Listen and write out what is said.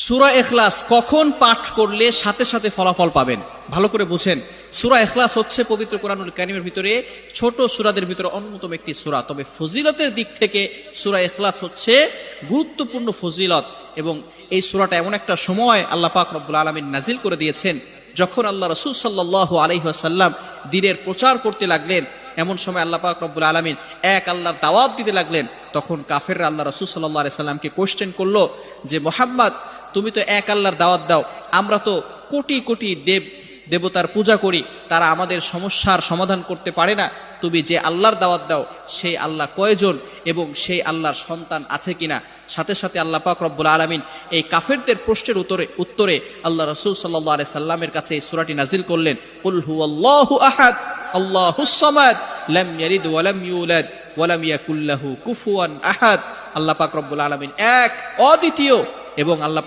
সূরা ইখলাস কখন পাঠ করলে সাথে সাথে ফলাফল পাবেন? ভালো করে বুঝেন। সূরা ইখলাস হচ্ছে পবিত্র কোরআনুল কারীমের ভিতরে ছোট সূরাদের ভিতরে অন্যতম একটি সূরা। তবে ফজিলতের দিক থেকে সূরা ইখলাস হচ্ছে গুরুত্বপূর্ণ ফজিলত, এবং এই সূরাটা এমন একটা সময় আল্লাহ পাক রব্বুল আলামিন নাজিল করে দিয়েছেন যখন আল্লাহ রাসূল সাল্লাল্লাহু আলাইহি ওয়াসাল্লাম দ্বীনের প্রচার করতে লাগলেন। এমন সময় আল্লাহ পাক রব্বুল আলামিন এক আল্লাহর দাওয়াত দিতে লাগলেন। তখন কাফেররা আল্লাহ রাসূল সাল্লাল্লাহু আলাইহি সাল্লামকে কোশ্চেন করলো যে, মুহাম্মদ, তুমি তো এক আল্লাহর দাওয়াত দাও, আমরা তো কোটি কোটি দেবতার পূজা করি, তারা আমাদের সমস্যার সমাধান করতে পারে না। তুমি যে আল্লাহর দাওয়াত দাও সেই আল্লাহ কয়জন এবং সেই আল্লাহর সন্তান আছে কিনা? সাথে সাথে আল্লাহ পাক রব্বুল আলামিন এই কাফেরদের প্রশ্নের উত্তরে আল্লাহ রাসূল সাল্লাল্লাহু আলাইহি সাল্লামের কাছে এই সূরাটি নাজিল করলেন, কুল হুয়াল্লাহু আহাদ আল্লাহুস সামাদ লাম ইয়ালিদ ওয়া লাম ইউলাদ ওয়া লাম ইয়াকুল লাহু কুফুয়ান আহাদ। আল্লাহ পাক রব্বুল আলামিন এক, অদ্বিতীয়, এবং আল্লাহ